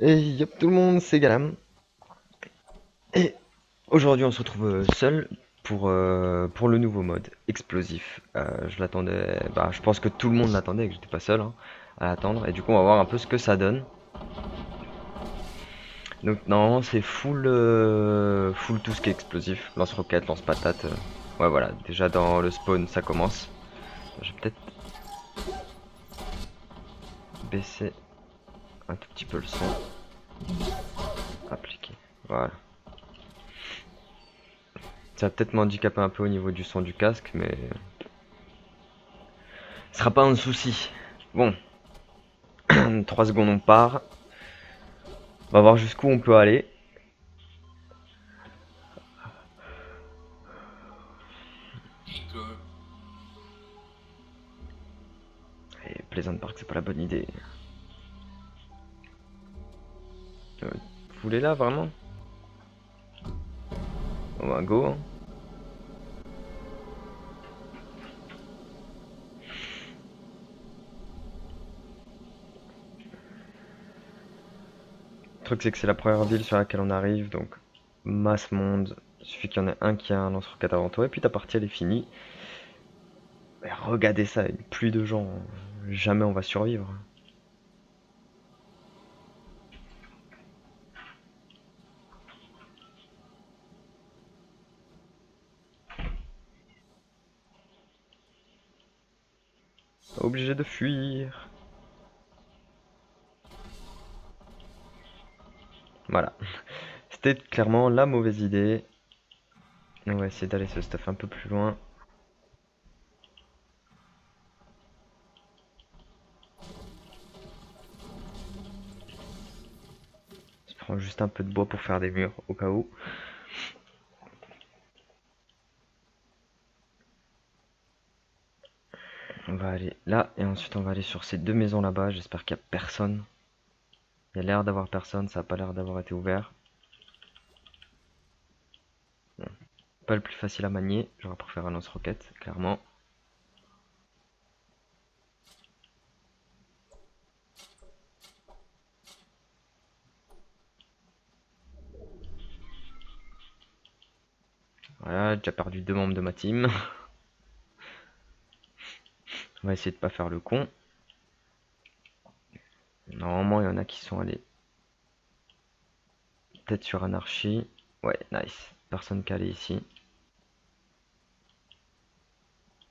Et yop tout le monde, c'est Galam. Et aujourd'hui on se retrouve seul pour le nouveau mode explosif. Je l'attendais, je pense que tout le monde l'attendait et que j'étais pas seul hein, à l'attendre. Et du coup on va voir un peu ce que ça donne. Donc normalement c'est full tout ce qui est explosif. Lance-roquette, lance-patate. Ouais voilà, déjà dans le spawn ça commence. Je vais peut-être baisser un tout petit peu le son. Appliquer. Voilà. Ça va peut-être m'handicaper un peu au niveau du son du casque, mais ce sera pas un souci. Bon, 3 secondes on part. On va voir jusqu'où on peut aller. Et Pleasant Park, c'est pas la bonne idée. Vous voulez là vraiment? On va go. Hein. Le truc c'est que c'est la première ville sur laquelle on arrive, donc masse monde. Il suffit qu'il y en ait un qui a un lance-roquette avant toi, et puis ta partie elle est finie. Mais regardez ça, une pluie de gens. Jamais on va survivre. Obligé de fuir. Voilà. C'était clairement la mauvaise idée. On va essayer d'aller se stuff un peu plus loin. Je prends juste un peu de bois pour faire des murs au cas où. On va aller là et ensuite on va aller sur ces deux maisons là-bas. J'espère qu'il n'y a personne. Il y a l'air d'avoir personne, ça n'a pas l'air d'avoir été ouvert. Bon. Pas le plus facile à manier, j'aurais préféré un lance-roquette, clairement. Voilà, déjà perdu deux membres de ma team. On va essayer de pas faire le con. Normalement, il y en a qui sont allés peut-être sur Anarchie. Ouais, nice. Personne calé ici.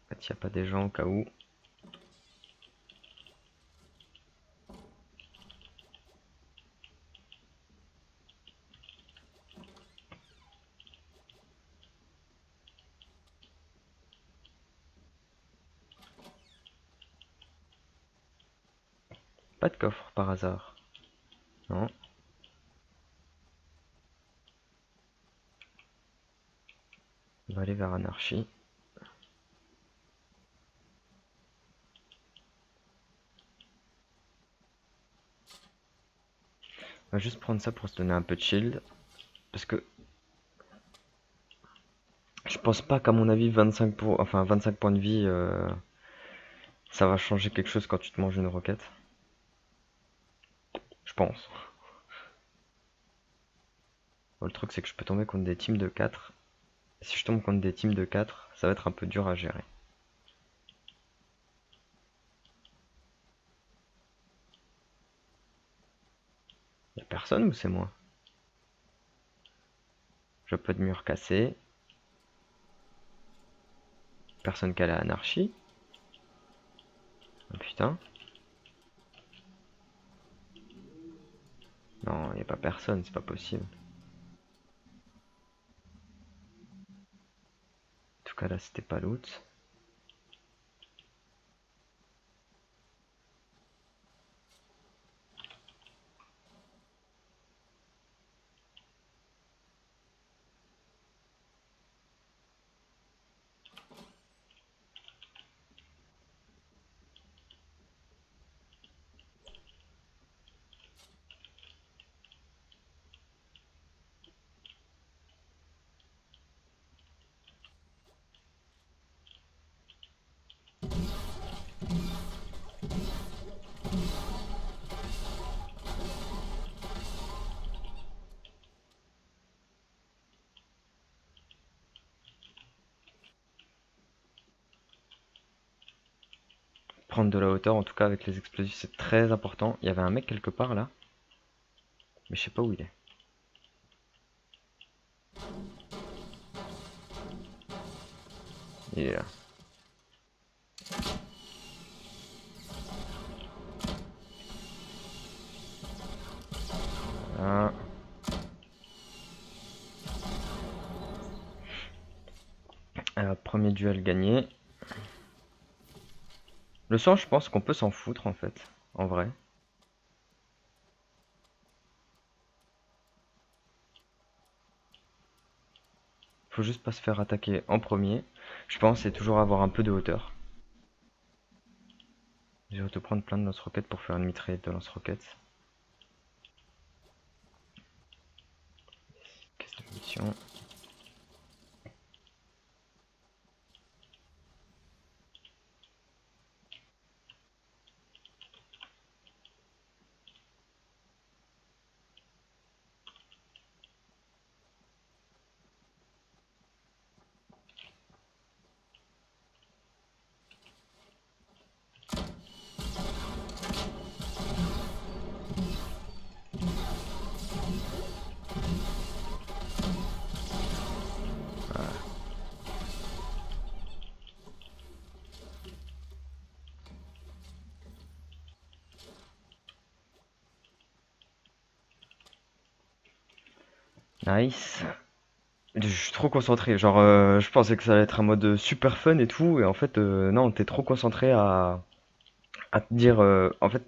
En fait, il n'y a pas des gens au cas où. Pas de coffre par hasard. Non. On va aller vers Anarchie. On va juste prendre ça pour se donner un peu de shield. Parce que je pense pas qu'à mon avis 25 points de vie ça va changer quelque chose quand tu te manges une roquette. Je pense. Bon, le truc c'est que je peux tomber contre des teams de 4. Et si je tombe contre des teams de 4, ça va être un peu dur à gérer. Y'a personne ou c'est moi? Je peux de mur cassé. Personne qui a la anarchie. Oh putain. Non, y a pas personne, c'est pas possible. En tout cas là c'était pas loot. Prendre de la hauteur, en tout cas avec les explosifs, c'est très important. Il y avait un mec quelque part là, mais je sais pas où il est. Il est là. Voilà. Premier duel gagné. Le sang, je pense qu'on peut s'en foutre en fait, en vrai. Faut juste pas se faire attaquer en premier. Je pense c'est toujours avoir un peu de hauteur. Je vais te prendre plein de lance-roquettes pour faire une mitraillette de lance-roquettes. Caisse de munitions. Nice. Je suis trop concentré. Genre, je pensais que ça allait être un mode super fun et tout. Et en fait, non, t'es trop concentré à te dire. En fait,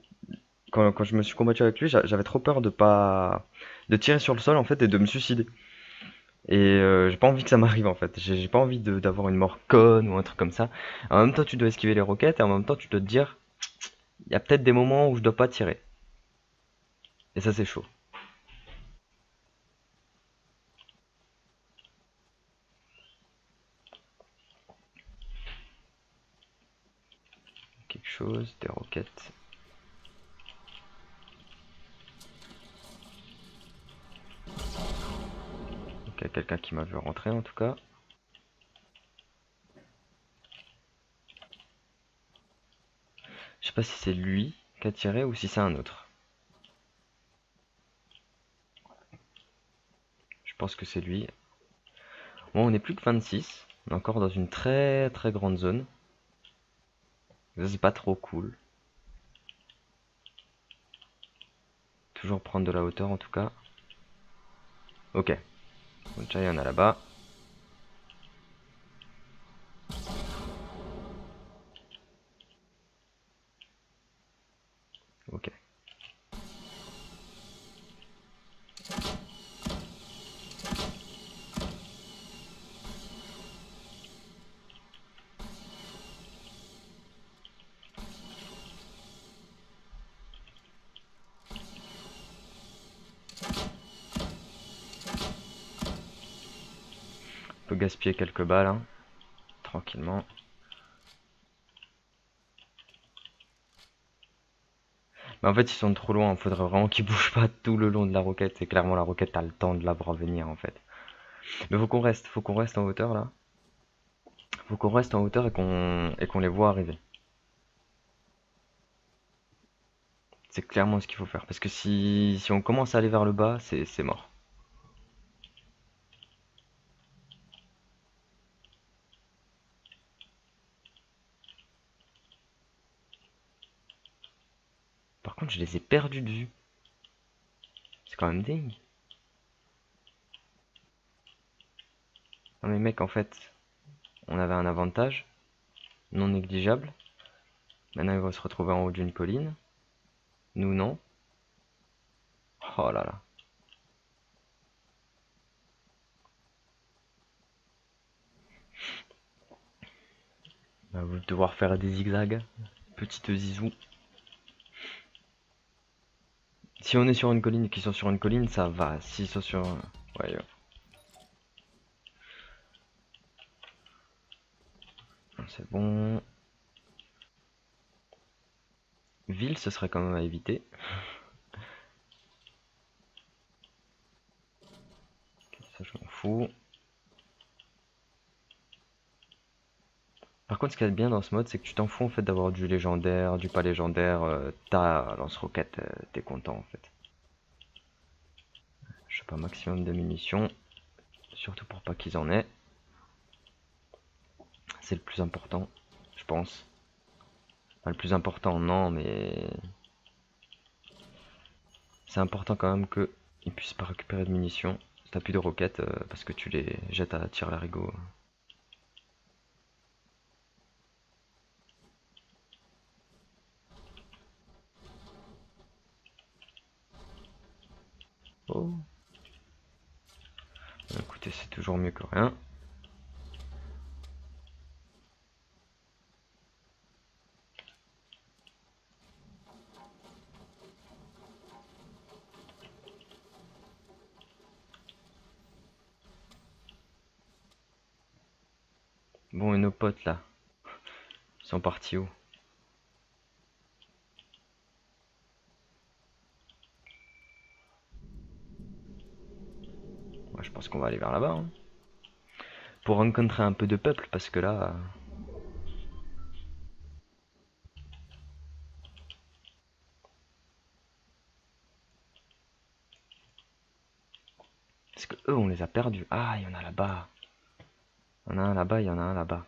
quand je me suis combattu avec lui, j'avais trop peur de pas. De tirer sur le sol en fait et de me suicider. Et j'ai pas envie que ça m'arrive en fait. J'ai pas envie d'avoir une mort conne ou un truc comme ça. En même temps, tu dois esquiver les roquettes et en même temps, tu dois te dire, il y a peut-être des moments où je dois pas tirer. Et ça, c'est chaud. Quelque chose, des roquettes. Donc, il y a quelqu'un qui m'a vu rentrer en tout cas. Je sais pas si c'est lui qui a tiré ou si c'est un autre. Je pense que c'est lui. Bon, on est plus que 26. On est encore dans une très très grande zone. Ça, c'est pas trop cool. Toujours prendre de la hauteur en tout cas. Ok. Donc, déjà, il y en a là-bas. Ok. On peut gaspiller quelques balles, hein, tranquillement. Mais en fait, ils sont trop loin. Il faudrait vraiment qu'ils bougent pas tout le long de la roquette. C'est clairement la roquette, t'as le temps de la voir venir en fait. Mais faut qu'on reste en hauteur là. Faut qu'on reste en hauteur et qu'on les voit arriver. C'est clairement ce qu'il faut faire. Parce que si on commence à aller vers le bas, c'est mort. Par contre, je les ai perdus de vue. C'est quand même dingue. Non mais mec, en fait, on avait un avantage non négligeable. Maintenant, il va se retrouver en haut d'une colline. Nous, non. Oh là là. On va devoir faire des zigzags. Petite zizou. Si on est sur une colline et qu'ils sont sur une colline, ça va. S'ils sont sur... Ouais, c'est bon. Ville, ce serait quand même à éviter. Ça, je m'en fous. Par contre, ce qui est bien dans ce mode, c'est que tu t'en fous en fait d'avoir du légendaire, du pas légendaire. T'as lance-roquette, t'es content en fait. Je sais pas, maximum de munitions, surtout pour pas qu'ils en aient. C'est le plus important, je pense. Enfin, le plus important, non, mais c'est important quand même qu'ils puissent pas récupérer de munitions. Si t'as plus de roquettes, parce que tu les jettes à tir larigot. Oh, écoutez, c'est toujours mieux que rien. Bon, et nos potes là, ils sont partis où? Ouais, je pense qu'on va aller vers là-bas, hein. Pour rencontrer un peu de peuple, parce que là, parce que eux, on les a perdus. Ah, il y en a là-bas. Il y en a un là-bas, il y en a un là-bas.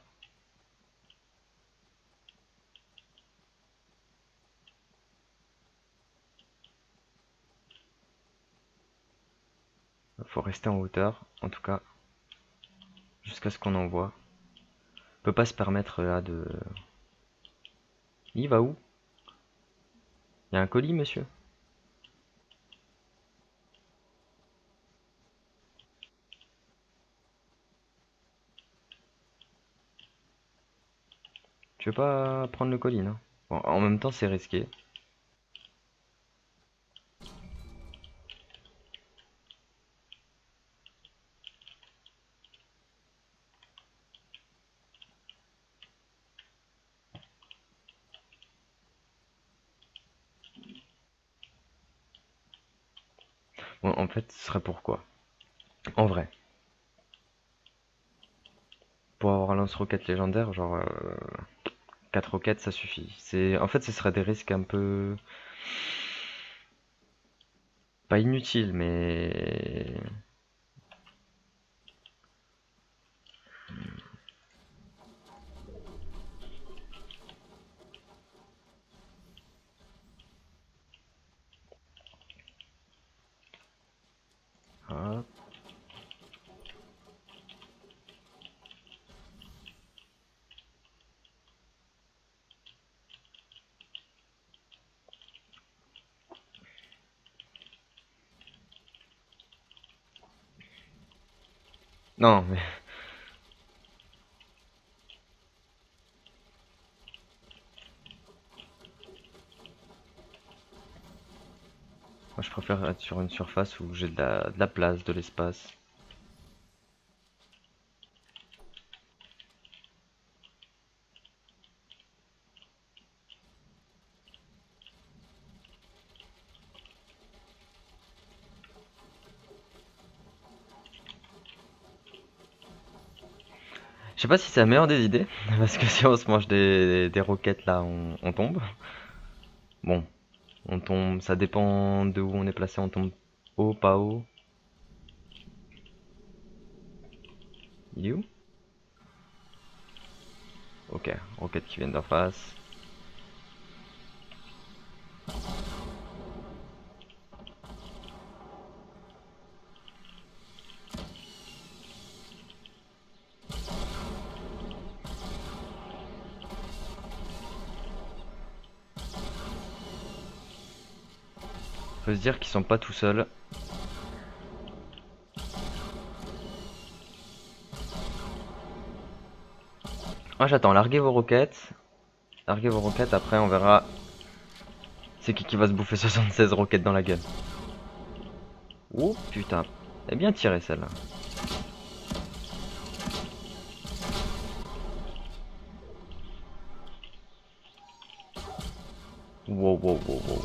Faut rester en hauteur, en tout cas, jusqu'à ce qu'on en voit. On peut pas se permettre là de... Il va où? Il y a un colis, monsieur? Tu veux pas prendre le colis, non? Bon, en même temps, c'est risqué. Bon, en fait, ce serait pourquoi? En vrai, pour avoir un lance-roquette légendaire, genre 4 roquettes, ça suffit. En fait, ce serait des risques un peu... Pas inutiles, mais... Hop. Non, mais... Moi, je préfère être sur une surface où j'ai de la place, de l'espace. Je sais pas si c'est la meilleure des idées, parce que si on se mange des roquettes là, on tombe. Bon, on tombe, ça dépend de où on est placé, on tombe haut, pas haut. Il est où? Ok, roquettes qui viennent d'en face. Faut se dire qu'ils sont pas tout seuls. Ah, j'attends, larguez vos roquettes. Larguez vos roquettes, après on verra c'est qui va se bouffer 76 roquettes dans la gueule. Oh putain, elle est bien tirée celle-là. Wow, wow, wow, wow, wow.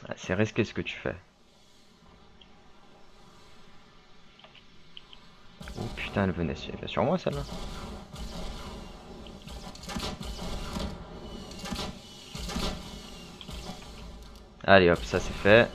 Ah, c'est risqué ce que tu fais. putain, elle venait sur moi celle-là. Allez hop, ça c'est fait.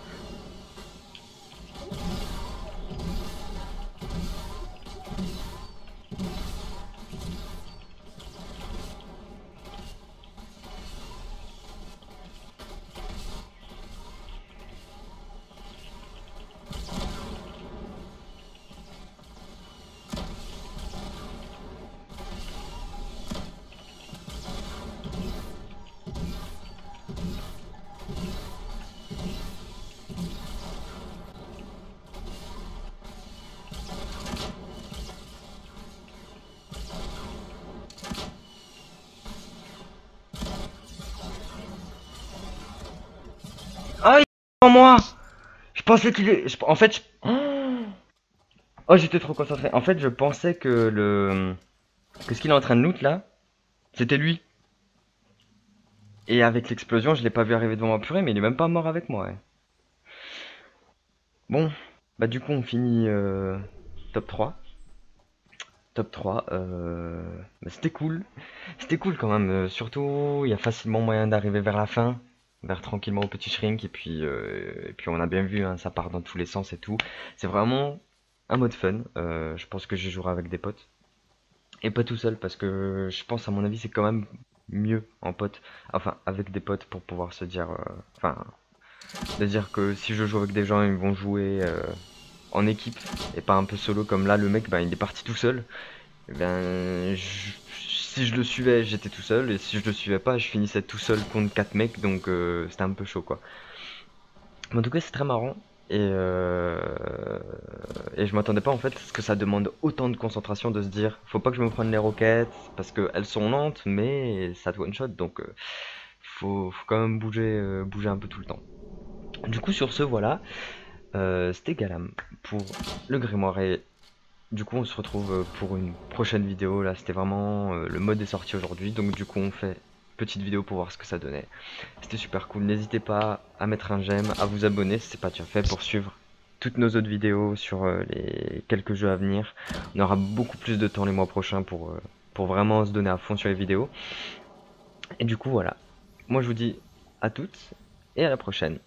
Ah, il est en moi. Je pensais qu'il est... En fait, oh, j'étais trop concentré. En fait, je pensais que ce qu'il est en train de loot là, c'était lui. Et avec l'explosion, je l'ai pas vu arriver devant ma purée, mais il est même pas mort avec moi. Ouais. Bon, bah du coup, on finit top 3. Top 3, bah, c'était cool. C'était cool quand même. Surtout, il y a facilement moyen d'arriver vers la fin, vers tranquillement au petit shrink. Et puis on a bien vu, hein, ça part dans tous les sens et tout. C'est vraiment un mode fun. Je pense que je jouerai avec des potes. Et pas tout seul, parce que je pense, à mon avis, c'est quand même mieux en pote. Enfin, avec des potes pour pouvoir se dire. Enfin, de dire que si je joue avec des gens, ils vont jouer en équipe et pas un peu solo comme là, le mec, ben, il est parti tout seul. Eh ben, si je le suivais, j'étais tout seul, et si je le suivais pas, je finissais tout seul contre 4 mecs, donc c'était un peu chaud quoi. Mais en tout cas, c'est très marrant, et je m'attendais pas en fait à ce que ça demande autant de concentration, de se dire, faut pas que je me prenne les roquettes, parce qu'elles sont lentes, mais ça te one shot, donc faut quand même bouger un peu tout le temps. Du coup, sur ce, voilà, c'était Galam pour le grimoire. Et du coup, on se retrouve pour une prochaine vidéo. Là, c'était vraiment le mode est sorti aujourd'hui. Donc, du coup, on fait une petite vidéo pour voir ce que ça donnait. C'était super cool. N'hésitez pas à mettre un j'aime, à vous abonner si c'est pas déjà fait, pour suivre toutes nos autres vidéos sur les quelques jeux à venir. On aura beaucoup plus de temps les mois prochains pour vraiment se donner à fond sur les vidéos. Et du coup, voilà. Moi, je vous dis à toutes et à la prochaine.